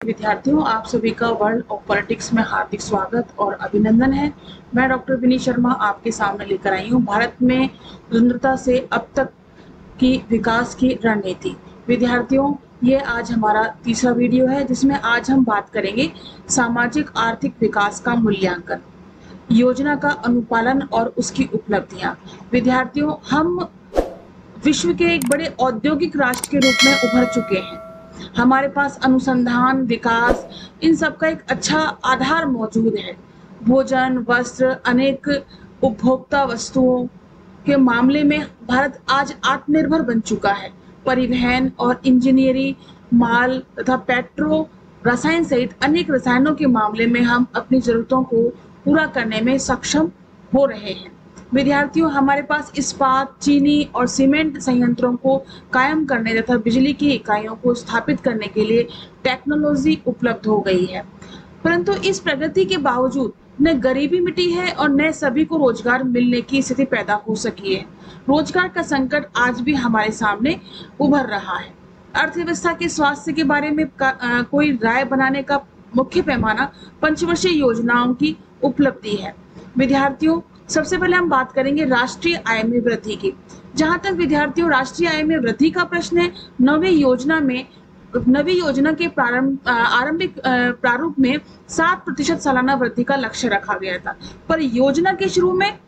विद्यार्थियों, आप सभी का वर्ल्ड ऑफ पॉलिटिक्स में हार्दिक स्वागत और अभिनंदन है। मैं डॉक्टर विनीत शर्मा आपके सामने लेकर आई हूँ भारत में स्वतंत्रता से अब तक की विकास की रणनीति। विद्यार्थियों, ये आज हमारा तीसरा वीडियो है जिसमें आज हम बात करेंगे सामाजिक आर्थिक विकास का मूल्यांकन, योजना का अनुपालन और उसकी उपलब्धियां। विद्यार्थियों, हम विश्व के एक बड़े औद्योगिक राष्ट्र के रूप में उभर चुके हैं। हमारे पास अनुसंधान, विकास, इन सब का एक अच्छा आधार मौजूद है। भोजन, वस्त्र, अनेक उपभोक्ता वस्तुओं के मामले में भारत आज आत्मनिर्भर बन चुका है। परिवहन और इंजीनियरिंग, माल तथा पेट्रो रसायन सहित अनेक रसायनों के मामले में हम अपनी जरूरतों को पूरा करने में सक्षम हो रहे हैं। विद्यार्थियों, हमारे पास इस्पात, चीनी और सीमेंट संयंत्रों को कायम करने तथा बिजली की इकाइयों को स्थापित करने के लिए टेक्नोलॉजी उपलब्ध हो गई है। परंतु इस प्रगति के बावजूद न गरीबी मिटी है और न सभी को रोजगार मिलने की स्थिति पैदा हो सकी है। रोजगार का संकट आज भी हमारे सामने उभर रहा है। अर्थव्यवस्था के स्वास्थ्य के बारे में कोई राय बनाने का मुख्य पैमाना पंचवर्षीय योजनाओं की उपलब्धि है। विद्यार्थियों, सबसे पहले हम बात करेंगे राष्ट्रीय आय में वृद्धि की। जहां तक विद्यार्थियों राष्ट्रीय आय में वृद्धि का प्रश्न है, नवी योजना के आरंभिक प्रारूप में 7% सालाना वृद्धि का लक्ष्य रखा गया था, पर योजना के शुरू में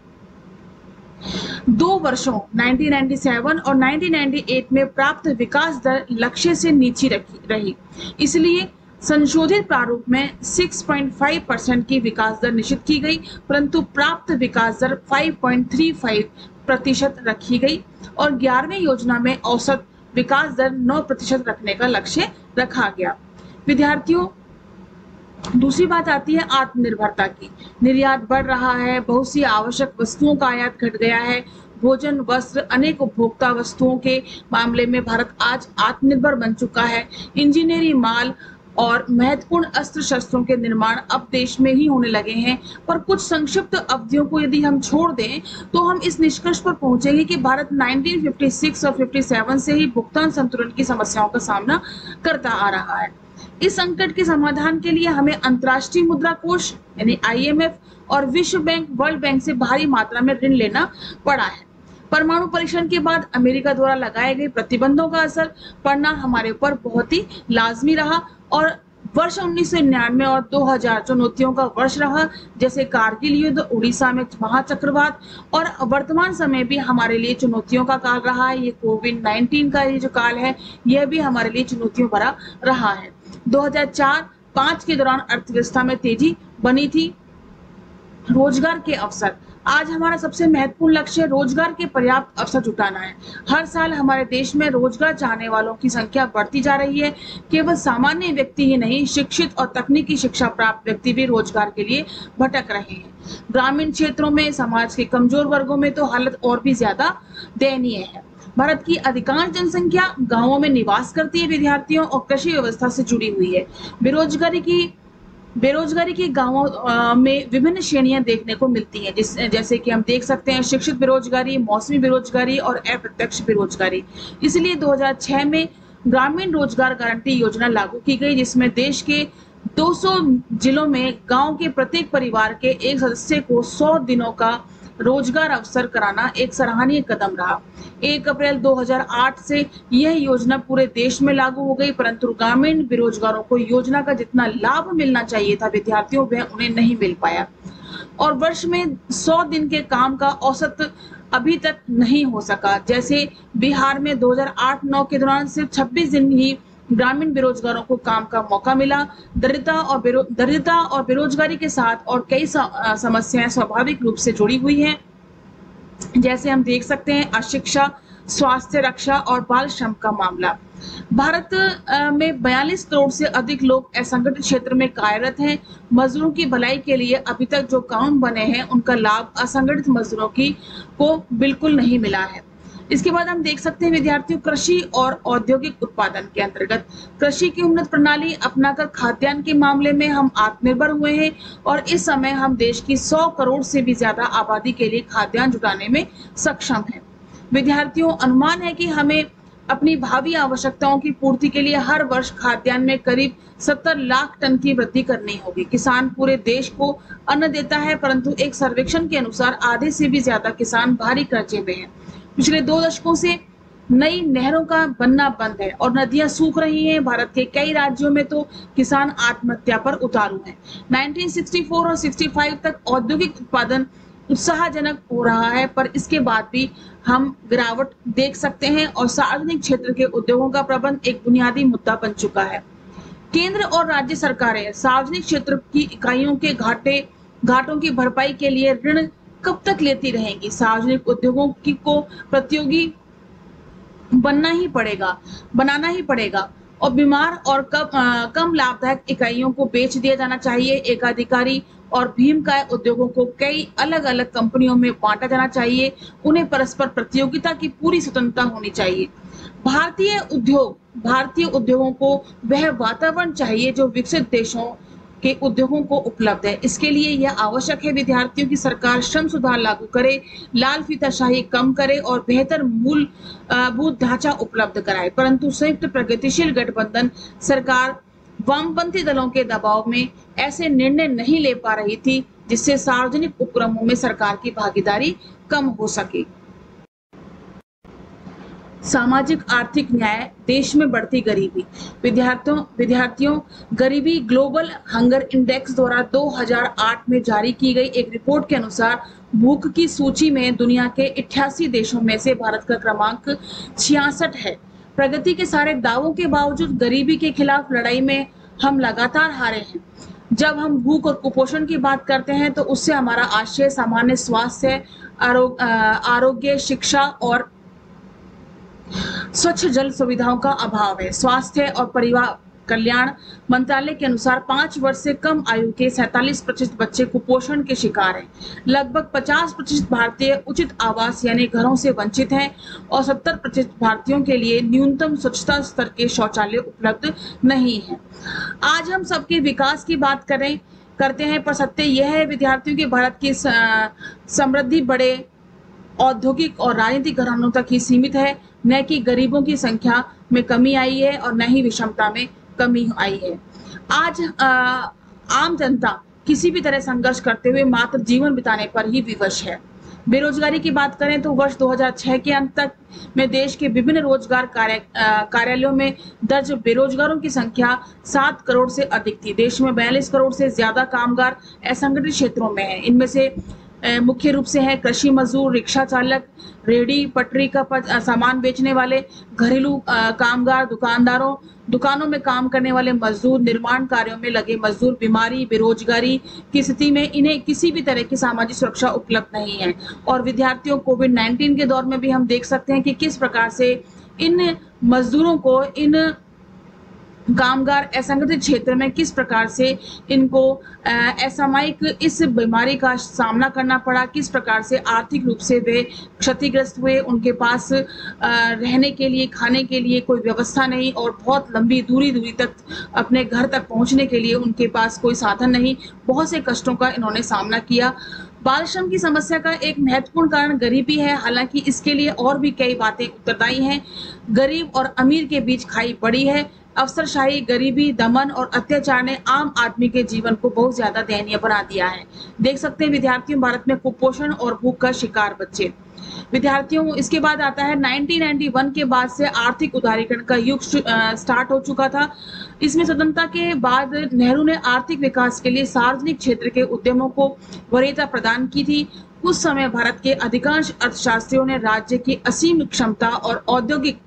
2 वर्षों 1997 और 1998 में प्राप्त विकास दर लक्ष्य से नीचे रही। इसलिए संशोधित प्रारूप में 6.5% की विकास दर निश्चित की गई, परंतु प्राप्त विकास दर 5.35% रखी गई और 11वें योजना में औसत विकास दर 9% रखने का लक्ष्य रखा गया। विद्यार्थियों, दूसरी बात आती है आत्मनिर्भरता की। निर्यात बढ़ रहा है, बहुत सी आवश्यक वस्तुओं का आयात घट गया है। भोजन, वस्त्र, अनेक उपभोक्ता वस्तुओं के मामले में भारत आज आत्मनिर्भर बन चुका है। इंजीनियरिंग, माल और महत्वपूर्ण अस्त्र शस्त्रों के निर्माण अब देश में ही होने लगे हैं। पर कुछ संक्षिप्त अवधियों को यदि हम छोड़ दें तो हम इस निष्कर्ष पर पहुंचेंगे कि भारत 1956 और 57 से ही भुगतान संतुलन की समस्याओं का सामना करता आ रहा है। इस संकट के समाधान के लिए हमें अंतर्राष्ट्रीय मुद्रा कोष यानी IMF और विश्व बैंक, वर्ल्ड बैंक से भारी मात्रा में ऋण लेना पड़ा है। परमाणु परीक्षण के बाद अमेरिका द्वारा लगाए गए प्रतिबंधों का असर पड़ना हमारे ऊपर बहुत ही लाजमी रहा और वर्ष 1999 और 2000 चुनौतियों का वर्ष रहा, जैसे कारगिल युद्ध, उड़ीसा में महाचक्रवात, और वर्तमान समय भी हमारे लिए चुनौतियों का काल रहा है। ये कोविड-19 का ये जो काल है, यह भी हमारे लिए चुनौतियों भरा रहा है। 2004-5 के दौरान अर्थव्यवस्था में तेजी बनी थी। रोजगार के अवसर, आज हमारा सबसे महत्वपूर्ण लक्ष्य रोजगार के पर्याप्त अवसर जुटाना है। हर साल हमारे देश में रोजगार चाहने वालों की संख्या बढ़ती जा रही है। केवल सामान्य व्यक्ति ही नहीं, शिक्षित और तकनीकी शिक्षा प्राप्त व्यक्ति भी रोजगार के लिए भटक रहे हैं। ग्रामीण क्षेत्रों में, समाज के कमजोर वर्गों में तो हालत और भी ज्यादा दयनीय है। भारत की अधिकांश जनसंख्या गाँवों में निवास करती है विद्यार्थियों और कृषि व्यवस्था से जुड़ी हुई है। बेरोजगारी की गांवों में विभिन्न श्रेणियां देखने को मिलती हैं, जैसे कि हम देख सकते हैं शिक्षित बेरोजगारी, मौसमी बेरोजगारी और अप्रत्यक्ष बेरोजगारी। इसलिए 2006 में ग्रामीण रोजगार गारंटी योजना लागू की गई, जिसमें देश के 200 जिलों में गांव के प्रत्येक परिवार के एक सदस्य को 100 दिनों का रोजगार अवसर कराना एक सराहनीय कदम रहा। 1 अप्रैल 2008 से यह योजना पूरे देश में लागू हो गई, परंतु ग्रामीण बेरोजगारों को योजना का जितना लाभ मिलना चाहिए था विद्यार्थियों, वह उन्हें नहीं मिल पाया और वर्ष में 100 दिन के काम का औसत अभी तक नहीं हो सका। जैसे बिहार में 2008-9 के दौरान सिर्फ 26 दिन ही ग्रामीण बेरोजगारों को काम का मौका मिला। दरिद्रता और बेरोजगारी के साथ और कई समस्याएं स्वाभाविक रूप से जुड़ी हुई हैं, जैसे हम देख सकते हैं अशिक्षा, स्वास्थ्य, रक्षा और बाल श्रम का मामला। भारत में 42 करोड़ से अधिक लोग असंगठित क्षेत्र में कार्यरत हैं। मजदूरों की भलाई के लिए अभी तक जो कानून बने हैं उनका लाभ असंगठित मजदूरों को बिल्कुल नहीं मिला है। इसके बाद हम देख सकते हैं विद्यार्थियों कृषि और औद्योगिक उत्पादन के अंतर्गत कृषि की उन्नत प्रणाली अपनाकर खाद्यान्न के मामले में हम आत्मनिर्भर हुए हैं और इस समय हम देश की 100 करोड़ से भी ज्यादा आबादी के लिए खाद्यान्न जुटाने में सक्षम हैं। विद्यार्थियों, अनुमान है कि हमें अपनी भावी आवश्यकताओं की पूर्ति के लिए हर वर्ष खाद्यान्न में करीब 70 लाख टन की वृद्धि करनी होगी। किसान पूरे देश को अन्न देता है, परंतु एक सर्वेक्षण के अनुसार आधे से भी ज्यादा किसान भारी कर्जे में हैं। पिछले 2 दशकों से नई नहरों का बनना बंद है और नदियां सूख रही हैं। भारत के कई राज्यों में तो किसान आत्महत्या पर उतारू हैं। 1964 और 65 तक औद्योगिक उत्पादन उत्साहजनक हो रहा है, पर इसके बाद भी हम गिरावट देख सकते हैं और सार्वजनिक क्षेत्र के उद्योगों का प्रबंध एक बुनियादी मुद्दा बन चुका है। केंद्र और राज्य सरकारें सार्वजनिक क्षेत्र की इकाइयों के घाटों की भरपाई के लिए ऋण कब तक लेती रहेंगी? सार्वजनिक उद्योगों को प्रतियोगी बनाना ही पड़ेगा और बीमार और कम लाभदायक इकाइयों को बेच दिया जाना चाहिए। एकाधिकारी और भीमकाय उद्योगों को कई अलग-अलग कंपनियों में बांटा जाना चाहिए। उन्हें परस्पर प्रतियोगिता की पूरी स्वतंत्रता होनी चाहिए। भारतीय उद्योगों को वह वातावरण चाहिए जो विकसित देशों के उद्योगों को उपलब्ध है। इसके लिए यह आवश्यक है विद्यार्थियों की सरकार श्रम सुधार लागू करे, लाल फीताशाही कम करे और बेहतर मूलभूत ढांचा उपलब्ध कराए। परंतु संयुक्त प्रगतिशील गठबंधन सरकार वामपंथी दलों के दबाव में ऐसे निर्णय नहीं ले पा रही थी जिससे सार्वजनिक उपक्रमों में सरकार की भागीदारी कम हो सके। सामाजिक आर्थिक न्याय, देश में बढ़ती गरीबी। विद्यार्थियों गरीबी ग्लोबल हंगर इंडेक्स द्वारा 2008 में जारी की गई एक रिपोर्ट के अनुसार भूख की सूची में दुनिया के 88 देशों में से भारत का क्रमांक 66 है। प्रगति के सारे दावों के बावजूद गरीबी के खिलाफ लड़ाई में हम लगातार हारे हैं। जब हम भूख और कुपोषण की बात करते हैं तो उससे हमारा आशय सामान्य स्वास्थ्य, आरोग्य, शिक्षा और स्वच्छ जल सुविधाओं का अभाव है। स्वास्थ्य और परिवार कल्याण मंत्रालय के अनुसार 5 वर्ष से कम आयु के 47% बच्चे कुपोषण के शिकार हैं। लगभग 50% भारतीय उचित आवास यानी घरों से वंचित हैं और 70% भारतीयों के लिए न्यूनतम स्वच्छता स्तर के शौचालय उपलब्ध नहीं है। आज हम सबके विकास की बात करते हैं, पर सत्य यह है विद्यार्थियों के भारत की समृद्धि बड़े औद्योगिक और राजनीतिक घरानों तक ही सीमित है, न कि गरीबों की संख्या में कमी आई है और न ही विषमता में कमी आई है। आज आम जनता किसी भी तरह संघर्ष करते हुए मात्र जीवन बिताने पर ही विवश है। बेरोजगारी की बात करें तो वर्ष 2006 के अंत तक में देश के विभिन्न रोजगार कार्यालयों में दर्ज बेरोजगारों की संख्या 7 करोड़ से अधिक थी। देश में 42 करोड़ से ज्यादा कामगार असंगठित क्षेत्रों में हैं। इनमें से मुख्य रूप से है कृषि मजदूर, रिक्शा चालक, रेहड़ी पटरी का सामान बेचने वाले, घरेलू कामगार, दुकानों में काम करने वाले मजदूर, निर्माण कार्यों में लगे मजदूर। बीमारी, बेरोजगारी की स्थिति में इन्हें किसी भी तरह की सामाजिक सुरक्षा उपलब्ध नहीं है। और विद्यार्थियों कोविड-19 के दौर में भी हम देख सकते हैं कि किस प्रकार से इन मजदूरों को, इन कामगार असंगठित क्षेत्र में किस प्रकार से इनको असामयिक इस बीमारी का सामना करना पड़ा, किस प्रकार से आर्थिक रूप से वे क्षतिग्रस्त हुए। उनके पास रहने के लिए, खाने के लिए कोई व्यवस्था नहीं और बहुत लंबी दूरी तक अपने घर तक पहुंचने के लिए उनके पास कोई साधन नहीं। बहुत से कष्टों का इन्होंने सामना किया। बाल श्रम की समस्या का एक महत्वपूर्ण कारण गरीबी है, हालांकि इसके लिए और भी कई बातें उत्तरदायी हैं। गरीब और अमीर के बीच खाई बड़ी है। अफसरशाही, गरीबी, दमन और अत्याचार ने आम आदमी के जीवन को बहुत ज्यादा दयनीय बना दिया है। देख सकते हैं विद्यार्थियों भारत में कुपोषण और भूख का शिकार बच्चे। विद्यार्थियों, इसके बाद आता है 1991 के बाद से आर्थिक उदारीकरण का युग स्टार्ट हो चुका था। इसमें स्वतंत्रता के बाद नेहरू ने आर्थिक विकास के लिए सार्वजनिक क्षेत्र के उद्यमों को वरीयता प्रदान की थी। उस समय भारत के अधिकांश अर्थशास्त्रियों ने राज्य की असीम क्षमता और औद्योगिक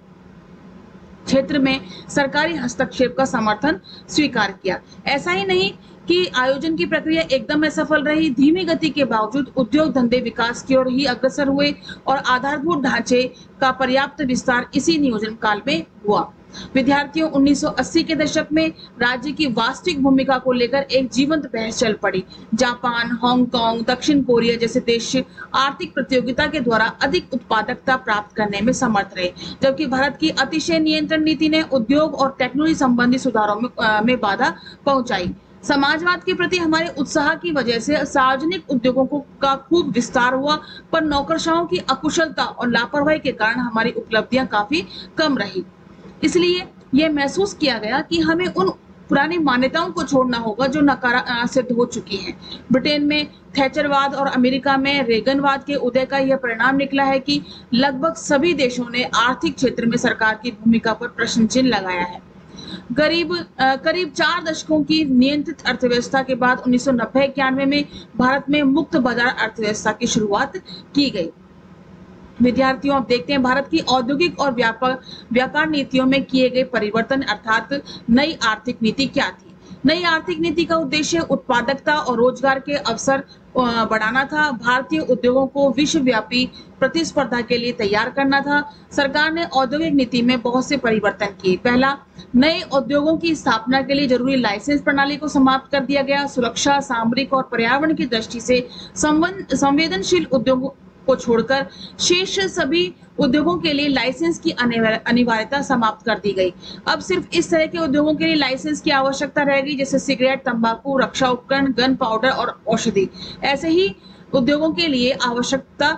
क्षेत्र में सरकारी हस्तक्षेप का समर्थन स्वीकार किया। ऐसा ही नहीं कि आयोजन की प्रक्रिया एकदम असफल रही। धीमी गति के बावजूद उद्योग धंधे विकास की ओर ही अग्रसर हुए और आधारभूत ढांचे का पर्याप्त विस्तार इसी नियोजन काल में हुआ। विद्यार्थियों, 1980 के दशक में राज्य की वास्तविक भूमिका को लेकर एक जीवंत बहस चल पड़ी। जापान, हांगकांग, दक्षिण कोरिया जैसे देश आर्थिक प्रतियोगिता के द्वारा अधिक उत्पादकता प्राप्त करने में समर्थ रहे, जबकि भारत की अतिशय नियंत्रण नीति ने उद्योग और टेक्नोलॉजी संबंधी सुधारों में बाधा पहुंचाई। समाजवाद के प्रति हमारे उत्साह की वजह से सार्वजनिक उद्योगों का खूब विस्तार हुआ, पर नौकरशाहों की अकुशलता और लापरवाही के कारण हमारी उपलब्धियां काफी कम रही। इसलिए यह महसूस किया गया कि हमें उन पुरानी मान्यताओं को छोड़ना होगा जो नकारा सिद्ध हो चुकी हैं। ब्रिटेन में थैचरवाद और अमेरिका में रेगनवाद के उदय का यह परिणाम निकला है कि लगभग सभी देशों ने आर्थिक क्षेत्र में सरकार की भूमिका पर प्रश्न चिन्ह लगाया है। करीब 4 दशकों की नियंत्रित अर्थव्यवस्था के बाद 1990-91 में भारत में मुक्त बाजार अर्थव्यवस्था की शुरुआत की गई। विद्यार्थियों, अब देखते हैं भारत की औद्योगिक और व्यापार नीतियों में किए गए परिवर्तन अर्थात नई आर्थिक नीति क्या थी। नई आर्थिक नीति का उद्देश्य उत्पादकता और रोजगार के अवसर बढ़ाना था। भारतीय उद्योगों को विश्वव्यापी प्रतिस्पर्धा के लिए तैयार करना था। सरकार ने औद्योगिक नीति में बहुत से परिवर्तन किए। पहला, नए उद्योगों की स्थापना के लिए जरूरी लाइसेंस प्रणाली को समाप्त कर दिया गया। सुरक्षा, सामरिक और पर्यावरण की दृष्टि से संवेदनशील उद्योगों को छोड़कर शेष सभी उद्योगों के लिए लाइसेंस की अनिवार्यता समाप्त कर दी गई। अब सिर्फ इस तरह के उद्योगों के लिए लाइसेंस की आवश्यकता रहेगी जैसे सिगरेट, तंबाकू, रक्षा उपकरण, गन पाउडर और औषधि। ऐसे ही उद्योगों के लिए आवश्यकता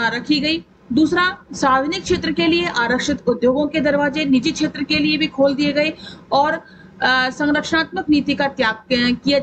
रखी गई। दूसरा, सार्वजनिक क्षेत्र के लिए आरक्षित उद्योगों के दरवाजे निजी क्षेत्र के लिए भी खोल दिए गए और संरक्षणात्मक नीति का त्याग किया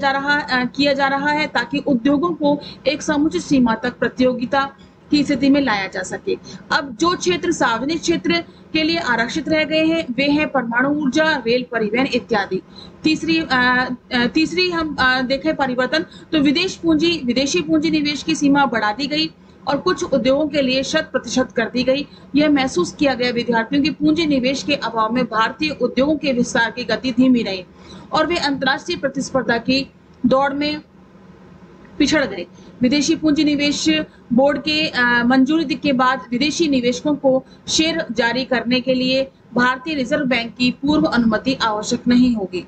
जा रहा है ताकि उद्योगों को एक समुचित सीमा तक प्रतियोगिता की स्थिति में लाया जा सके। अब जो क्षेत्र सार्वजनिक क्षेत्र के लिए आरक्षित रह गए हैं वे हैं परमाणु ऊर्जा, रेल परिवहन इत्यादि। तीसरी हम देखें परिवर्तन तो विदेशी पूंजी निवेश की सीमा बढ़ा दी गई और कुछ उद्योगों के लिए 100% कर दी गई। यह महसूस किया गया विद्यार्थियों की पूंजी निवेश के अभाव में भारतीय उद्योगों के विस्तार की गति धीमी रही और वे अंतर्राष्ट्रीय प्रतिस्पर्धा की दौड़ में पिछड़ गए। विदेशी पूंजी निवेश बोर्ड के मंजूरी के बाद विदेशी निवेशकों को शेयर जारी करने के लिए भारतीय रिजर्व बैंक की पूर्व अनुमति आवश्यक नहीं होगी।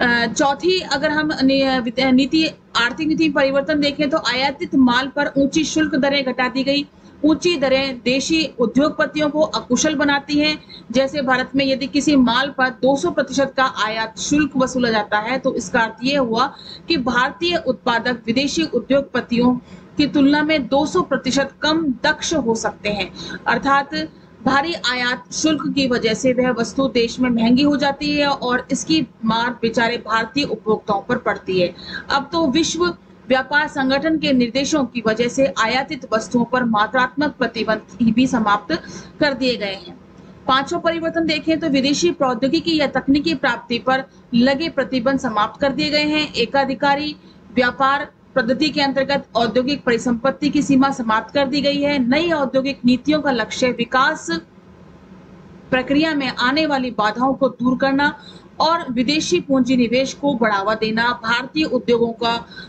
चौथी, अगर हम आर्थिक नीति परिवर्तन देखें तो आयातित माल पर ऊंची शुल्क दरें घटा दी गई। ऊंची दरें देशी उद्योगपतियों को अकुशल बनाती हैं। जैसे भारत में यदि किसी माल पर 200% का आयात शुल्क वसूला जाता है तो इसका अर्थ यह हुआ कि भारतीय उत्पादक विदेशी उद्योगपतियों की तुलना में 200% कम दक्ष हो सकते हैं। अर्थात भारी आयात शुल्क की वजह से वह वस्तु देश में महंगी हो जाती है और इसकी मार बेचारे भारतीय उपभोक्ताओं पर पड़ती है। अब तो विश्व व्यापार संगठन के निर्देशों की वजह से आयातित वस्तुओं पर मात्रात्मक प्रतिबंध भी समाप्त कर दिए गए हैं। पांचवा परिवर्तन देखें तो विदेशी प्रौद्योगिकी या तकनीकी प्राप्ति पर लगे प्रतिबंध समाप्त कर दिए गए हैं। एकाधिकारी व्यापार पद्धति के अंतर्गत औद्योगिक परिसंपत्ति की सीमा समाप्त कर दी गई है। नई औद्योगिक नीतियों का लक्ष्य विकास प्रक्रिया में आने वाली बाधाओं को दूर करना और विदेशी पूंजी निवेश को बढ़ावा देना, भारतीय उद्योगों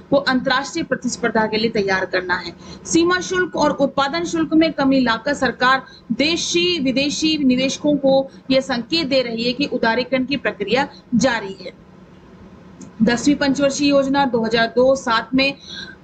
को अंतर्राष्ट्रीय प्रतिस्पर्धा के लिए तैयार करना है। सीमा शुल्क और उत्पादन शुल्क में कमी लाकर सरकार देशी विदेशी निवेशकों को यह संकेत दे रही है कि उदारीकरण की प्रक्रिया जारी है। 10वीं पंचवर्षीय योजना 2002-07 में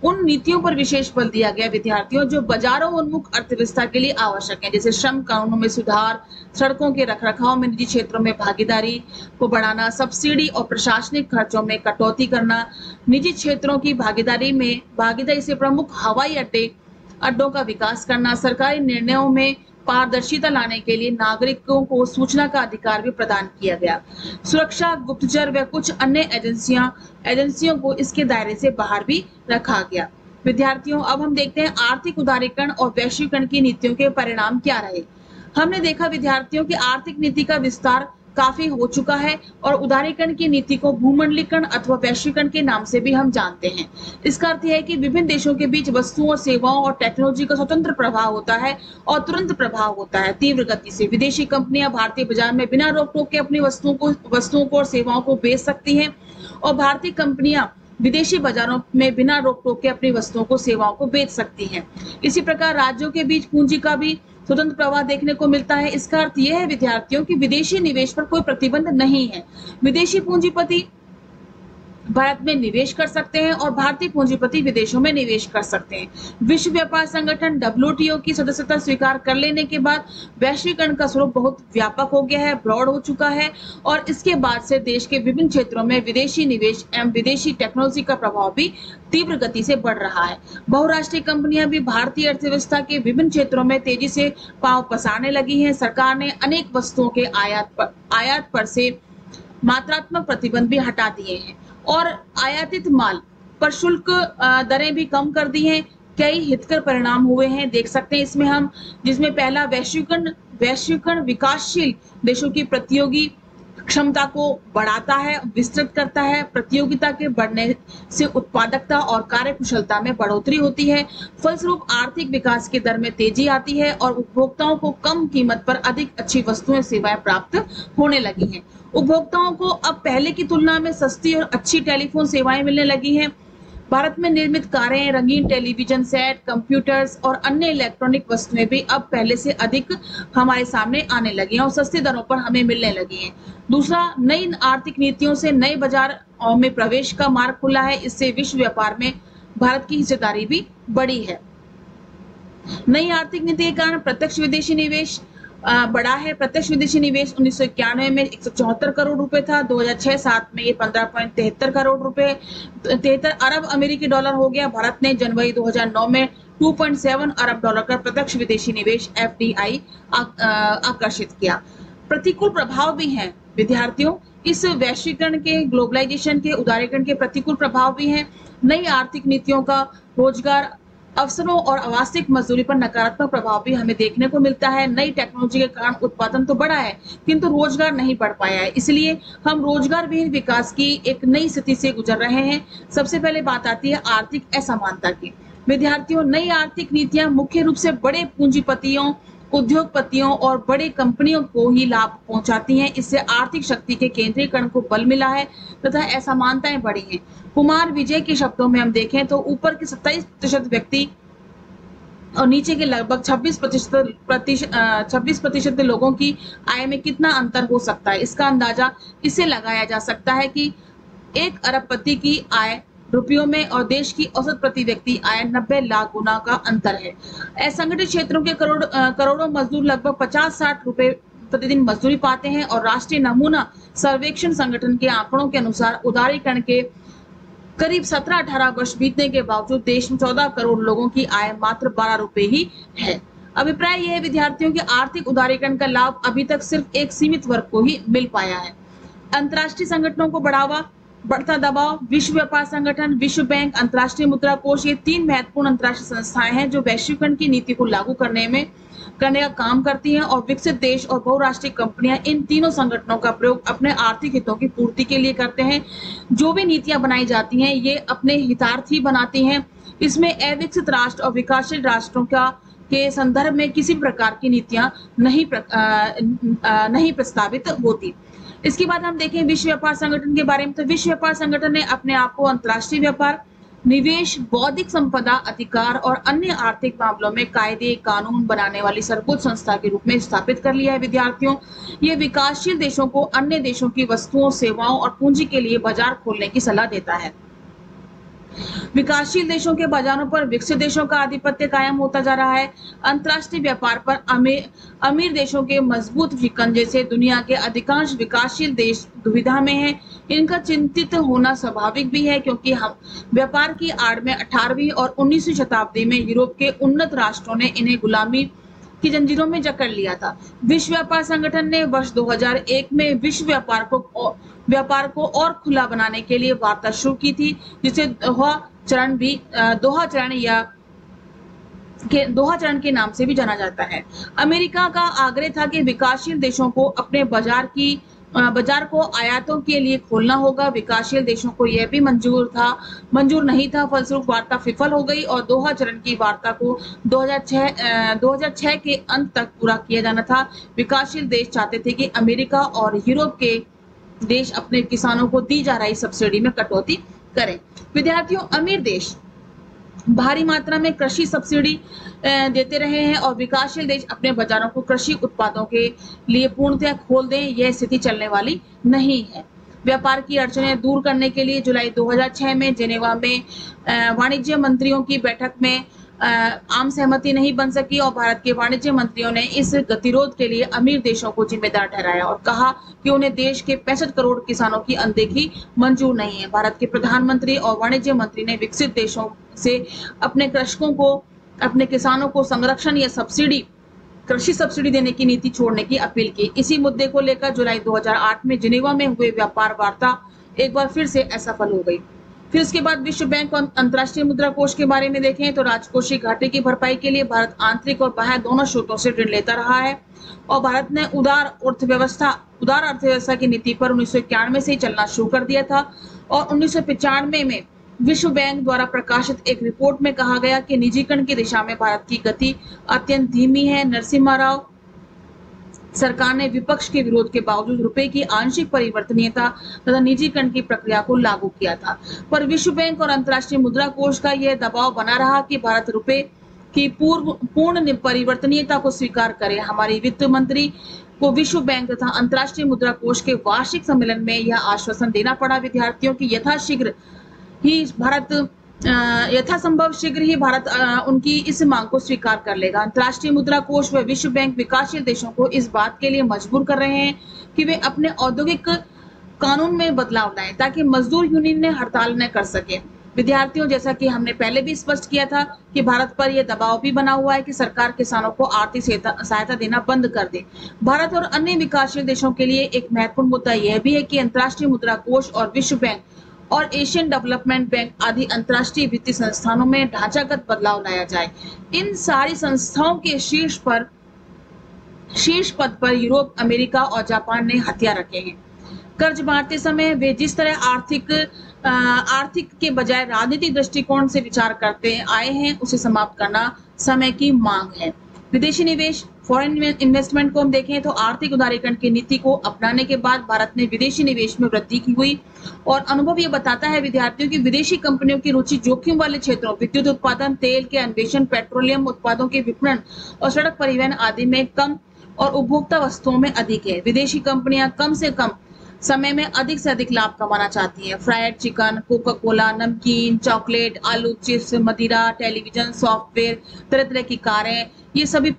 उन नीतियों पर विशेष बल दिया गया विद्यार्थियों जो बाजारों उन्मुख अर्थव्यवस्था के लिए आवश्यक है, जैसे श्रम कानूनों में सुधार, सड़कों के रखरखाव में निजी क्षेत्रों में भागीदारी को बढ़ाना, सब्सिडी और प्रशासनिक खर्चों में कटौती करना, निजी क्षेत्रों की भागीदारी से प्रमुख हवाई अड्डों का विकास करना, सरकारी निर्णयों में पारदर्शिता लाने के लिए नागरिकों को सूचना का अधिकार भी प्रदान किया गया। सुरक्षा, गुप्तचर व कुछ अन्य एजेंसियों को इसके दायरे से बाहर भी रखा गया। विद्यार्थियों, अब हम देखते हैं आर्थिक उदारीकरण और वैश्वीकरण की नीतियों के परिणाम क्या रहे। हमने देखा विद्यार्थियों की आर्थिक नीति का विस्तार काफी हो चुका है और उदारीकरण की नीति को भूमंडलीकरण अथवा वैश्वीकरण के नाम से भी हम जानते हैं। इसका अर्थ है कि विभिन्न देशों के बीच वस्तुओं, सेवाओं और टेक्नोलॉजी का स्वतंत्र प्रवाह होता है और तुरंत प्रभाव होता है तीव्र गति से। विदेशी कंपनियां भारतीय बाजार में बिना रोक टोक के अपनी वस्तुओं को और सेवाओं को बेच सकती हैं और भारतीय कंपनियां विदेशी बाजारों में बिना रोक टोक के अपनी वस्तुओं को, सेवाओं को बेच सकती हैं। इसी प्रकार राज्यों के बीच पूंजी का भी स्वतंत्र प्रवाह देखने को मिलता है। इसका अर्थ यह है विद्यार्थियों कि विदेशी निवेश पर कोई प्रतिबंध नहीं है। विदेशी पूंजीपति भारत में निवेश कर सकते हैं और भारतीय पूंजीपति विदेशों में निवेश कर सकते हैं। विश्व व्यापार संगठन WTO की सदस्यता स्वीकार कर लेने के बाद वैश्वीकरण का स्वरूप बहुत व्यापक हो गया है, ब्रॉड हो चुका है और इसके बाद से देश के विभिन्न क्षेत्रों में विदेशी निवेश एवं विदेशी टेक्नोलॉजी का प्रभाव भी तीव्र गति से बढ़ रहा है। बहुराष्ट्रीय कंपनियां भी भारतीय अर्थव्यवस्था के विभिन्न क्षेत्रों में तेजी से पांव पसारने लगी हैं। सरकार ने अनेक वस्तुओं के आयात पर से मात्रात्मक प्रतिबंध भी हटा दिए हैं और आयातित माल पर शुल्क दरें भी कम कर दी हैं। कई हितकर परिणाम हुए हैं, देख सकते हैं इसमें हम, जिसमें पहला वैश्वीकरण विकासशील देशों की प्रतियोगी क्षमता को बढ़ाता है, विस्तृत करता है। प्रतियोगिता के बढ़ने से उत्पादकता और कार्यकुशलता में बढ़ोतरी होती है। फलस्वरूप आर्थिक विकास की दर में तेजी आती है और उपभोक्ताओं को कम कीमत पर अधिक अच्छी वस्तुएं सेवाएं प्राप्त होने लगी हैं। उपभोक्ताओं को अब पहले की तुलना में सस्ती और अच्छी टेलीफोन सेवाएं मिलने लगी हैं। भारत में निर्मित कारें, रंगीन टेलीविजन सेट, कंप्यूटर्स और अन्य इलेक्ट्रॉनिक वस्तुएं भी अब पहले से अधिक हमारे सामने आने लगी हैं और सस्ती दरों पर हमें मिलने लगी हैं। दूसरा, नई आर्थिक नीतियों से नए बाजार में प्रवेश का मार्ग खुला है। इससे विश्व व्यापार में भारत की हिस्सेदारी भी बढ़ी है। नई आर्थिक नीति के कारण प्रत्यक्ष विदेशी निवेश बढ़ा है। प्रत्यक्ष विदेशी निवेश 1991 में 174 करोड़ रुपए था, 2006-07 में ये 15.73 करोड़ रुपए 73 अरब अमेरिकी डॉलर हो गया। भारत ने जनवरी 2009 में 2.7 अरब डॉलर का प्रत्यक्ष विदेशी निवेश FDI आकर्षित किया। प्रतिकूल प्रभाव भी हैं विद्यार्थियों, इस वैश्वीकरण के, ग्लोबलाइजेशन के, उदारीकरण के प्रतिकूल प्रभाव भी हैं। नई आर्थिक नीतियों का रोजगार अवसरों और आवासिक मजदूरी पर नकारात्मक प्रभाव भी हमें देखने को मिलता है। नई टेक्नोलॉजी के कारण उत्पादन तो बढ़ा है किंतु रोजगार नहीं बढ़ पाया है, इसलिए हम रोजगार विहीन विकास की एक नई स्थिति से गुजर रहे हैं। सबसे पहले बात आती है आर्थिक असमानता की। विद्यार्थियों, नई आर्थिक नीतियां मुख्य रूप से बड़े पूंजीपतियों, उद्योगपतियों और बड़ी कंपनियों को ही लाभ पहुंचाती हैं। इससे आर्थिक शक्ति के केंद्रीकरण को बल मिला है तथा असमानताएं बढ़ी हैं। कुमार विजय के शब्दों में हम देखें तो ऊपर के 27% व्यक्ति और नीचे के लगभग 26% लोगों की आय में कितना अंतर हो सकता है, इसका अंदाजा इससे लगाया जा सकता है कि 1 अरबपति की आय रुपयों में और देश की औसत प्रति व्यक्ति आय 90 लाख गुना का अंतर है। असंगठित क्षेत्रों के करोड़ों मजदूर लगभग 50-60 रुपए प्रतिदिन मजदूरी पाते हैं और राष्ट्रीय नमूना सर्वेक्षण संगठन के आंकड़ों के अनुसार उदारीकरण के करीब 17-18 वर्ष बीतने के बावजूद देश में 14 करोड़ लोगों की आय मात्र 12 रुपए ही है। अभिप्राय यह है विद्यार्थियों के आर्थिक उदारीकरण का लाभ अभी तक सिर्फ एक सीमित वर्ग को ही मिल पाया है। अंतर्राष्ट्रीय संगठनों को बढ़ता दबाव, विश्व व्यापार संगठन, विश्व बैंक, अंतर्राष्ट्रीय मुद्रा कोष, ये 3 महत्वपूर्ण अंतर्राष्ट्रीय संस्थाएं हैं जो वैश्वीकरण की नीति को लागू करने का काम करती हैं और विकसित देश और बहुराष्ट्रीय कंपनियां इन तीनों संगठनों का प्रयोग अपने आर्थिक हितों की पूर्ति के लिए करते हैं। जो भी नीतियां बनाई जाती हैं ये अपने हितार्थ ही बनाती हैं। इसमें अविकसित राष्ट्र और विकासशील राष्ट्रों के संदर्भ में किसी प्रकार की नीतियां नहीं प्रस्तावित होती। इसके बाद हम देखें विश्व व्यापार संगठन के बारे में, तो विश्व व्यापार संगठन ने अपने आप को अंतर्राष्ट्रीय व्यापार, निवेश, बौद्धिक संपदा अधिकार और अन्य आर्थिक मामलों में कायदे कानून बनाने वाली सर्वोच्च संस्था के रूप में स्थापित कर लिया है। विद्यार्थियों, ये विकासशील देशों को अन्य देशों की वस्तुओं, सेवाओं और पूंजी के लिए बाजार खोलने की सलाह देता है। विकासशील देशों के बाजारों पर विकसित देशों का आधिपत्य कायम होता जा रहा है। अंतर्राष्ट्रीय व्यापार पर अमीर देशों के मजबूत शिकंजे से दुनिया के अधिकांश विकासशील देश दुविधा में हैं। इनका चिंतित होना स्वाभाविक भी है क्योंकि हम व्यापार की आड़ में 18वीं और 19वीं शताब्दी में यूरोप के उन्नत राष्ट्रों ने इन्हें गुलामी की जंजीरों में जकड़ लिया था। विश्व व्यापार संगठन ने वर्ष 2001 में विश्व व्यापार को और खुला बनाने के लिए वार्ता शुरू की थी, जिसे दोहा चरण के नाम से भी जाना जाता है। अमेरिका का आग्रह था कि विकासशील देशों को अपने बाजार को आयातों के लिए खोलना होगा। विकासशील देशों को यह भी मंजूर नहीं था। फलस्वरूप वार्ता विफल हो गई और दोहा चरण की वार्ता को 2006 के अंत तक पूरा किया जाना था। विकासशील देश चाहते थे कि अमेरिका और यूरोप के देश अपने किसानों को दी जा रही सब्सिडी में कटौती करें। विद्यार्थियों, अमीर देश भारी मात्रा में कृषि सब्सिडी देते रहे हैं और विकासशील देश अपने बाजारों को कृषि उत्पादों के लिए पूर्णतः खोल दें, यह स्थिति चलने वाली नहीं है। व्यापार की अड़चनें दूर करने के लिए जुलाई 2006 में जेनेवा में वाणिज्य मंत्रियों की बैठक में आम सहमति नहीं बन सकी और भारत के वाणिज्य मंत्रियों ने इस गतिरोध के लिए अमीर देशों को जिम्मेदार ठहराया और कहा कि उन्हें देश के 65 करोड़ किसानों की अनदेखी मंजूर नहीं है। भारत के प्रधानमंत्री और वाणिज्य मंत्री ने विकसित देशों से अपने कृषकों को, अपने किसानों को संरक्षण या सब्सिडी कृषि सब्सिडी देने की नीति छोड़ने की अपील की। इसी मुद्दे को लेकर जुलाई 2008 में जिनेवा में हुए व्यापार वार्ता एक बार फिर से असफल हो गई। फिर उसके बाद विश्व बैंक और अंतर्राष्ट्रीय मुद्रा कोष के बारे में देखें तो राजकोषीय घाटे की भरपाई के लिए भारत आंतरिक और बाह्य दोनों स्रोतों से ऋण लेता रहा है और भारत ने उदार अर्थव्यवस्था की नीति पर 1991 से ही चलना शुरू कर दिया था और 1995 में विश्व बैंक द्वारा प्रकाशित एक रिपोर्ट में कहा गया कि निजीकरण की दिशा में भारत की गति अत्यंत धीमी है। नरसिम्हा राव सरकार ने विपक्ष के विरोध के बावजूद रुपए की आंशिक परिवर्तनीयता तथा निजीकरण की प्रक्रिया को लागू किया था, पर विश्व बैंक और अंतर्राष्ट्रीय मुद्रा कोष का यह दबाव बना रहा कि भारत रुपए की पूर्ण परिवर्तनीयता को स्वीकार करे। हमारी वित्त मंत्री को विश्व बैंक तथा अंतर्राष्ट्रीय मुद्रा कोष के वार्षिक सम्मेलन में यह आश्वासन देना पड़ा विद्यार्थियों की यथासंभव शीघ्र ही भारत उनकी इस मांग को स्वीकार कर लेगा। अंतर्राष्ट्रीय मुद्रा कोष व विश्व बैंक विकासशील देशों को इस बात के लिए मजबूर कर रहे हैं कि वे अपने औद्योगिक कानून में बदलाव लाएं ताकि मजदूर यूनियन ने हड़ताल न कर सके। विद्यार्थियों, जैसा कि हमने पहले भी स्पष्ट किया था कि भारत पर यह दबाव भी बना हुआ है कि सरकार किसानों को आर्थिक सहायता देना बंद कर दे। भारत और अन्य विकासशील देशों के लिए एक महत्वपूर्ण मुद्दा यह भी है कि अंतर्राष्ट्रीय मुद्रा कोष और विश्व बैंक और एशियन डेवलपमेंट बैंक आदि अंतर्राष्ट्रीय वित्तीय संस्थानों में ढांचागत बदलाव लाया जाए। इन सारी संस्थाओं के शीर्ष पद पर यूरोप, अमेरिका और जापान ने हथियार रखे हैं। कर्ज बांटते समय वे जिस तरह आर्थिक के बजाय राजनीतिक दृष्टिकोण से विचार करते आए हैं, उसे समाप्त करना समय की मांग है। विदेशी निवेश, फॉरेन इन्वेस्टमेंट को हम देखें तो आर्थिक उदारीकरण की नीति को अपनाने के बाद भारत ने विदेशी निवेश में वृद्धि की हुई और अनुभव यह बताता है विद्यार्थियों की विदेशी कंपनियों की रुचि जोखिम वाले क्षेत्रों, विद्युत उत्पादन, तेल के अन्वेषण, पेट्रोलियम उत्पादों के विपणन और सड़क परिवहन आदि में कम और उपभोक्ता वस्तुओं में अधिक है। विदेशी कंपनियां कम से कम समय में अधिक से अधिक लाभ कमाना चाहती हैं। फ्राइड चिकन, कोका कोला, नमकीन, चॉकलेट, आलू चिप्स, मदिरा, टेलीविजन, सॉफ्टवेयर, तरह तरह की कारें, ये सभी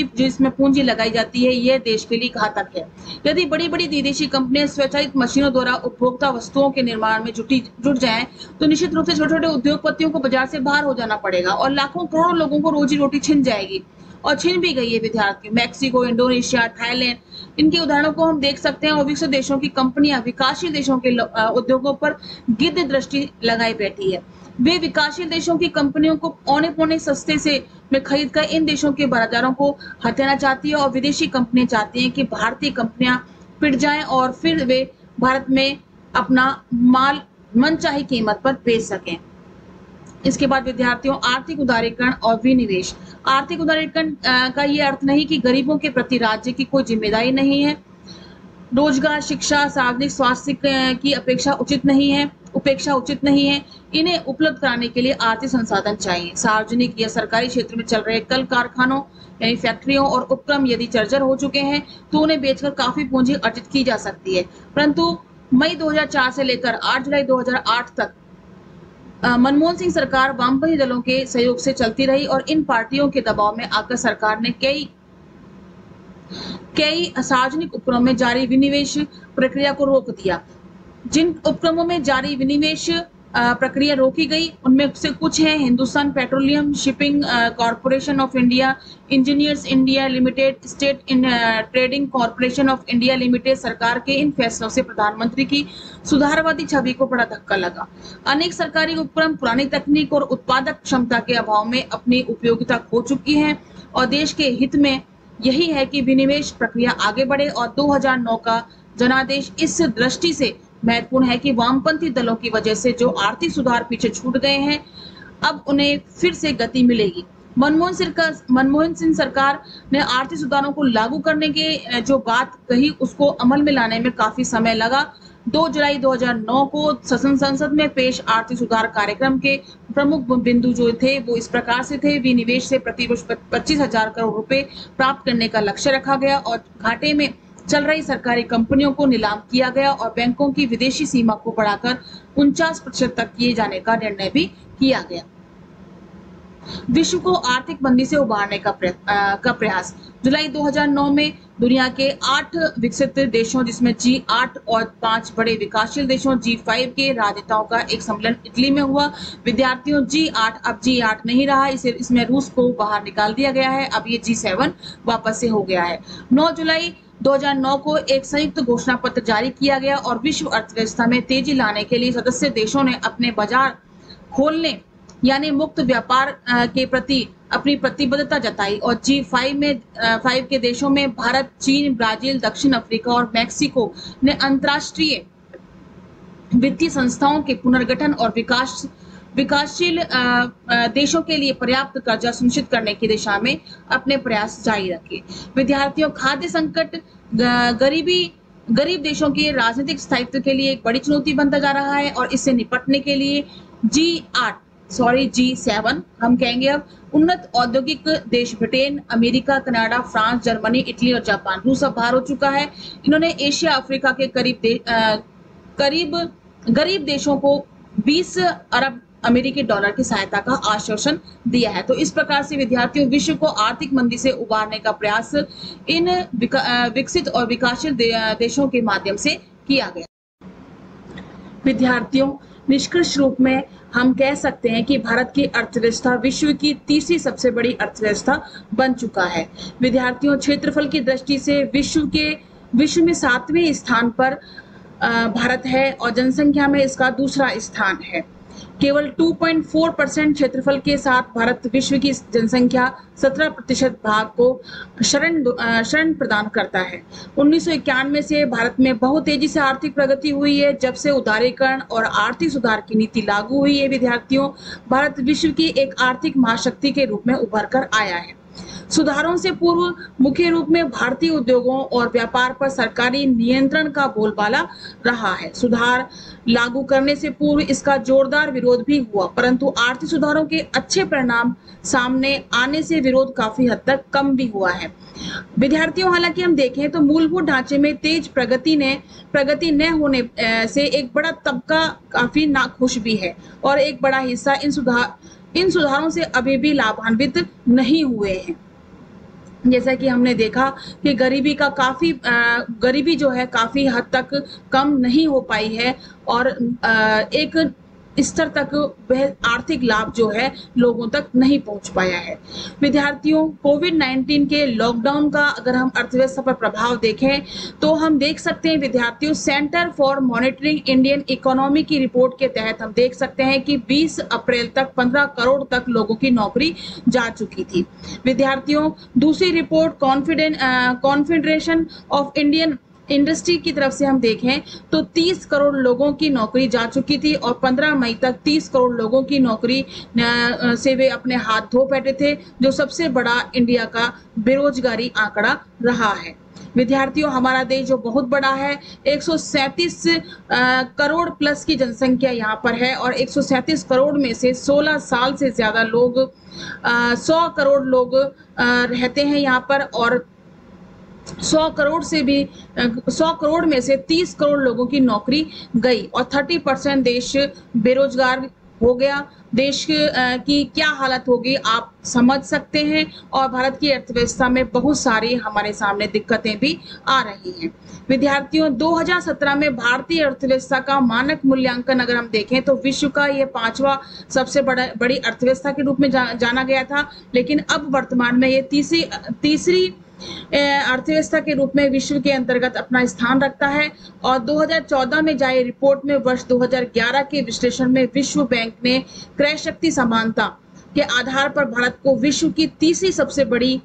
जो इसमें पूंजी लगाई जाती है, ये देश के लिए घातक है। यदि बड़ी बड़ी विदेशी कंपनियां स्वचालित मशीनों द्वारा उपभोक्ता वस्तुओं के निर्माण में जुट जाएं, तो निश्चित रूप से छोटे छोटे उद्योगपतियों को बाजार से बाहर हो जाना पड़ेगा और लाखों करोड़ों लोगों को रोजी रोटी छिन जाएगी और छिन भी गई है। विद्यार्थियों, मैक्सिको, इंडोनेशिया, थाईलैंड, इनके उदाहरणों को हम देख सकते हैं और विकसित देशों की कंपनियां विकासशील देशों के उद्योगों पर गिद्ध दृष्टि लगाई बैठी है। वे विकासशील देशों की कंपनियों को औने पौने सस्ते में खरीद कर इन देशों के बाजारों को हथियाना चाहती है और विदेशी कंपनियां चाहती हैं कि भारतीय कंपनियां पिट जाएं और फिर वे भारत में अपना माल मनचाही कीमत पर बेच सकें। इसके बाद विद्यार्थियों, आर्थिक उदारीकरण और विनिवेश। आर्थिक उदारीकरण का ये अर्थ नहीं कि गरीबों के प्रति राज्य की कोई जिम्मेदारी नहीं है। रोजगार, शिक्षा, सार्वजनिक स्वास्थ्य की उपेक्षा उचित नहीं है। इन्हें उपलब्ध कराने के लिए आर्थिक संसाधन चाहिए। सार्वजनिक या सरकारी क्षेत्र में चल रहे कल कारखानों यानी फैक्ट्रियों और उपक्रम यदि जर्जर हो चुके हैं तो उन्हें बेचकर काफी पूंजी अर्जित की जा सकती है, परंतु मई 2004 से लेकर 8 जुलाई 2008 तक मनमोहन सिंह सरकार वामपंथी दलों के सहयोग से चलती रही और इन पार्टियों के दबाव में आकर सरकार ने कई सार्वजनिक उपक्रमों में जारी विनिवेश प्रक्रिया को रोक दिया। जिन उपक्रमों में जारी विनिवेश प्रक्रिया रोकी गई उनमें से कुछ हैं Hindustan petroleum, shipping corporation of India, engineers India limited, state trading corporation of India limited. सरकार के इन फैसलों से प्रधानमंत्री की सुधारवादी छवि को बड़ा धक्का लगा। अनेक सरकारी उपक्रम पुरानी तकनीक और उत्पादक क्षमता के अभाव में अपनी उपयोगिता खो चुकी हैं और देश के हित में यही है कि विनिवेश प्रक्रिया आगे बढ़े और 2009 का जनादेश इस दृष्टि से महत्वपूर्ण है कि वामपंथी दलों की वजह से जो आर्थिक सुधार पीछे छूट गए हैं, अब उन्हें फिर से गति मिलेगी। मनमोहन सिंह सरकार ने आर्थिक सुधारों को लागू करने के जो बात कही उसको अमल में लाने में काफी समय लगा। 2 जुलाई 2009 को संसद में पेश आर्थिक सुधार कार्यक्रम के प्रमुख बिंदु जो थे वो इस प्रकार से थे। विनिवेश से प्रतिवर्ष 25,000 करोड़ रुपए प्राप्त करने का लक्ष्य रखा गया और घाटे में चल रही सरकारी कंपनियों को नीलाम किया गया और बैंकों की विदेशी सीमा को बढ़ाकर 49% तक किए जाने का निर्णय भी किया गया। विश्व को आर्थिक मंदी से उबारने का प्रयास। जुलाई 2009 में दुनिया के 8 विकसित देशों जिसमें G8 और 5 बड़े विकासशील देशों G5 के राजनेताओं का एक सम्मेलन इटली में हुआ। विद्यार्थियों G8 अब G8 नहीं रहा, इसमें रूस को बाहर निकाल दिया गया है। अब ये G7 वापस से हो गया है। 9 जुलाई 2009 को एक संयुक्त घोषणा पत्र जारी किया गया और विश्व अर्थव्यवस्था में तेजी लाने के लिए सदस्य देशों ने अपने बाजार खोलने यानी मुक्त व्यापार के प्रति अपनी प्रतिबद्धता जताई और G5 के देशों में भारत, चीन, ब्राजील, दक्षिण अफ्रीका और मैक्सिको ने अंतर्राष्ट्रीय वित्तीय संस्थाओं के पुनर्गठन और विकासशील देशों के लिए पर्याप्त कर्जा सुनिश्चित करने की दिशा में अपने प्रयास जारी रखे। विद्यार्थियों, खाद्य संकट गरीब देशों के राजनीतिक स्थायित्व के लिए एक बड़ी चुनौती बनता जा रहा है और इससे निपटने के लिए G7 हम कहेंगे अब उन्नत औद्योगिक देश Britain, America, Canada, France, Germany, Italy और जापान, रूस अब बाहर हो चुका है। इन्होंने एशिया अफ्रीका के गरीब देशों को 20 अरब अमेरिकी डॉलर की सहायता का आश्वासन दिया है। तो इस प्रकार से विद्यार्थियों, विश्व को आर्थिक मंदी से उबारने का प्रयास इन विकसित और विकासशील देशों के माध्यम से किया गया। विद्यार्थियों, निष्कर्ष रूप में हम कह सकते हैं कि भारत की अर्थव्यवस्था विश्व की तीसरी सबसे बड़ी अर्थव्यवस्था बन चुका है। विद्यार्थियों, क्षेत्रफल की दृष्टि से विश्व में 7वें स्थान पर भारत है और जनसंख्या में इसका दूसरा स्थान है। केवल 2.4% क्षेत्रफल के साथ भारत विश्व की जनसंख्या 17% भाग को शरण प्रदान करता है। 1991 से भारत में बहुत तेजी से आर्थिक प्रगति हुई है। जब से उदारीकरण और आर्थिक सुधार की नीति लागू हुई है, विद्यार्थियों, भारत विश्व की एक आर्थिक महाशक्ति के रूप में उभर कर आया है। सुधारों से पूर्व मुख्य रूप में भारतीय उद्योगों और व्यापार पर सरकारी नियंत्रण का बोलबाला रहा है। सुधार लागू करने से पूर्व इसका जोरदार विरोध भी हुआ, परंतु आर्थिक सुधारों के अच्छे परिणाम सामने आने से विरोध काफी हद तक कम भी हुआ है। विद्यार्थियों, हालांकि हम देखें तो मूलभूत ढांचे में तेज प्रगति न होने से एक बड़ा तबका काफी नाखुश भी है और एक बड़ा हिस्सा इन सुधारों से अभी भी लाभान्वित नहीं हुए हैं। जैसा कि हमने देखा कि गरीबी जो है काफी हद तक कम नहीं हो पाई है और एक स्तर तक वह आर्थिक लाभ जो है लोगों तक नहीं पहुंच पाया है। विद्यार्थियों, कोविड-19 के लॉकडाउन का अगर हम अर्थव्यवस्था पर प्रभाव देखें तो हम देख सकते हैं विद्यार्थियों, centre for monitoring Indian economy की रिपोर्ट के तहत हम देख सकते हैं कि 20 अप्रैल तक 15 करोड़ तक लोगों की नौकरी जा चुकी थी। विद्यार्थियों, दूसरी report confederation of Indian industry की तरफ से हम देखें तो 30 करोड़ लोगों की नौकरी जा चुकी थी और 15 मई तक 30 करोड़ लोगों की नौकरी से वे अपने हाथ धो बैठे थे, जो सबसे बड़ा इंडिया का बेरोजगारी आंकड़ा रहा है। विद्यार्थियों, हमारा देश जो बहुत बड़ा है, 137 करोड़ प्लस की जनसंख्या यहाँ पर है और 137 करोड़ में से 16 साल से ज्यादा लोग 100 करोड़ लोग रहते हैं यहाँ पर और 100 करोड़ में से 30 करोड़ लोगों की नौकरी गई और 30% देश बेरोजगार हो गया। देश की क्या हालत होगी आप समझ सकते हैं और भारत की अर्थव्यवस्था में बहुत सारी हमारे सामने दिक्कतें भी आ रही हैं। विद्यार्थियों, 2017 में भारतीय अर्थव्यवस्था का मानक मूल्यांकन अगर हम देखें तो विश्व का ये 5वां सबसे बड़ी अर्थव्यवस्था के रूप में जाना गया था, लेकिन अब वर्तमान में ये तीसरी अर्थव्यवस्था के रूप में विश्व के अंतर्गत अपना स्थान रखता है और 2014 में जारी रिपोर्ट में वर्ष 2011 के विश्लेषण में विश्व बैंक ने क्रय शक्ति समानता के आधार पर भारत को विश्व की तीसरी सबसे बड़ी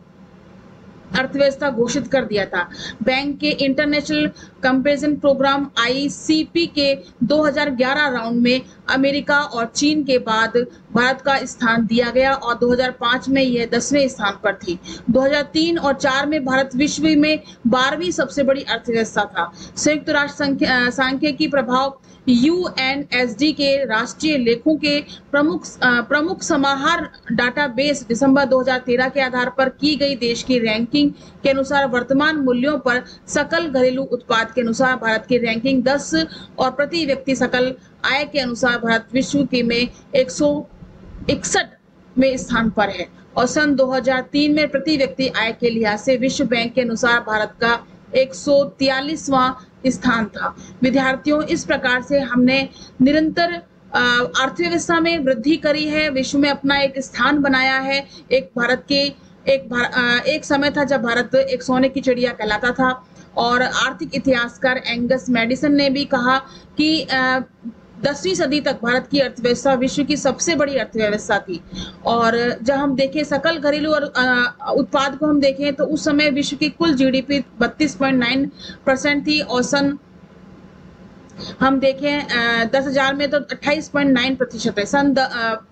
अर्थव्यवस्था घोषित कर दिया था। बैंक के इंटरनेशनल कंपैरिजन प्रोग्राम ICP के 2011 राउंड में अमेरिका और चीन के बाद भारत का स्थान दिया गया और 2005 में यह 10वें स्थान पर थी। 2003 और 2004 में भारत विश्व में 12वीं सबसे बड़ी अर्थव्यवस्था था। संयुक्त राष्ट्र सांख्यिकी प्रभाव UNSD के राष्ट्रीय लेखों के प्रमुख समाहार डाटाबेस दिसंबर 2013 के आधार पर की गई देश की रैंकिंग के अनुसार वर्तमान मूल्यों पर सकल घरेलू उत्पाद के अनुसार भारत की रैंकिंग 10 और प्रति व्यक्ति सकल आय के अनुसार भारत विश्व के में 161 में स्थान पर है और सन 2003 में प्रति व्यक्ति आय के लिहाज से विश्व बैंक के अनुसार भारत का 143वां स्थान था। विद्यार्थियों, इस प्रकार से हमने निरंतर अर्थव्यवस्था में वृद्धि करी है, विश्व में अपना एक स्थान बनाया है। एक समय था जब भारत एक सोने की चिड़िया कहलाता था और आर्थिक इतिहासकार एंगस मैडिसन ने भी कहा कि 10वीं सदी तक भारत की अर्थव्यवस्था विश्व की सबसे बड़ी अर्थव्यवस्था थी। और जब हम देखें सकल घरेलू और उत्पाद को हम देखें तो उस समय विश्व की कुल जीडीपी 32.9% थी और सन हम देखें 10,000 में तो 28.9% है। सन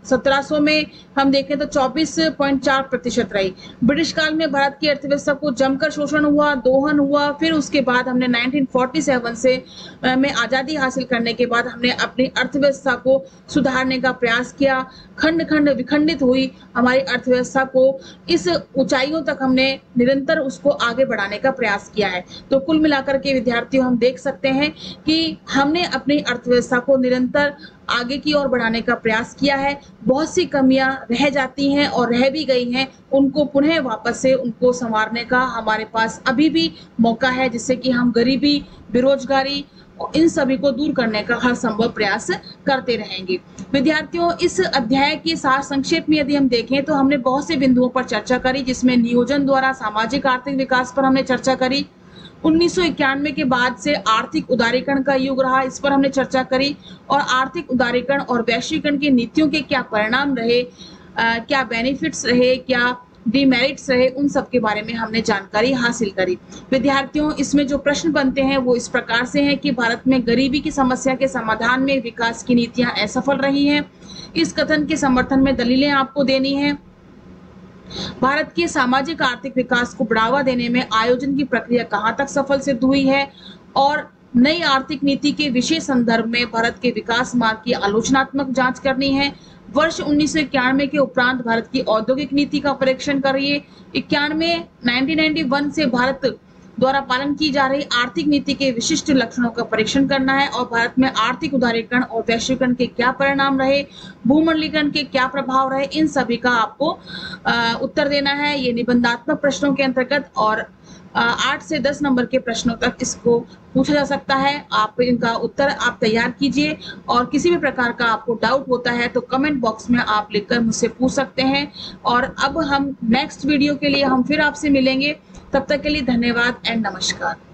1700 में हम देखें तो 24.4% रही। ब्रिटिश काल में भारत की अर्थव्यवस्था को जमकर शोषण हुआ, दोहन हुआ। फिर उसके बाद हमने 1947 से में आज़ादी हासिल करने के बाद हमने अपनी अर्थव्यवस्था को सुधारने का प्रयास किया। खंड खंड विखंडित हुई हमारी अर्थव्यवस्था को, इस ऊंचाइयों तक हमने निरंतर उसको आगे बढ़ाने का प्रयास किया है। तो कुल मिलाकर के विद्यार्थियों, हम देख सकते हैं कि हमने अपनी अर्थव्यवस्था को निरंतर आगे की ओर बढ़ाने का प्रयास किया है। बहुत सी कमियां रह जाती हैं और रह भी गई हैं, उनको पुनः वापस से उनको संवारने का हमारे पास अभी भी मौका है, जिससे कि हम गरीबी, बेरोजगारी इन सभी को दूर करने का हर संभव प्रयास करते रहेंगे। विद्यार्थियों, इस अध्याय की सार संक्षेप में यदि हम देखें तो हमने बहुत से बिंदुओं पर चर्चा करी, जिसमें नियोजन द्वारा सामाजिक आर्थिक विकास पर हमने चर्चा करी। 1991 के बाद से आर्थिक उदारीकरण का युग रहा, इस पर हमने चर्चा करी। और आर्थिक उदारीकरण और वैश्वीकरण की नीतियों के क्या परिणाम रहे, क्या बेनिफिट्स रहे, क्या डिमेरिट्स रहे, उन सब के बारे में हमने जानकारी हासिल करी। विद्यार्थियों, इसमें जो प्रश्न बनते हैं वो इस प्रकार से हैं कि भारत में गरीबी की समस्या के समाधान में विकास की नीतियां असफल रही हैं। इस कथन के समर्थन में दलीलें आपको देनी है। भारत के सामाजिक आर्थिक विकास को बढ़ावा देने में आयोजन की प्रक्रिया कहां तक सफल सिद्ध हुई है और नई आर्थिक नीति के विशेष संदर्भ में भारत के विकास मार्ग की आलोचनात्मक जांच करनी है। वर्ष 1991 के उपरांत भारत की औद्योगिक नीति का परीक्षण करिए। 1991 से भारत द्वारा पालन की जा रही आर्थिक नीति के विशिष्ट लक्षणों का परीक्षण करना है और भारत में आर्थिक उदारीकरण और वैश्वीकरण के क्या परिणाम रहे, भूमंडलीकरण के क्या प्रभाव रहे, इन सभी का आपको उत्तर देना है। ये निबंधात्मक प्रश्नों के अंतर्गत और 8 से 10 नंबर के प्रश्नों तक इसको पूछा जा सकता है। आप इनका उत्तर आप तैयार कीजिए और किसी भी प्रकार का आपको डाउट होता है तो कमेंट बॉक्स में आप लिखकर मुझसे पूछ सकते हैं। और अब हम नेक्स्ट वीडियो के लिए हम फिर आपसे मिलेंगे। तब तक के लिए धन्यवाद एंड नमस्कार।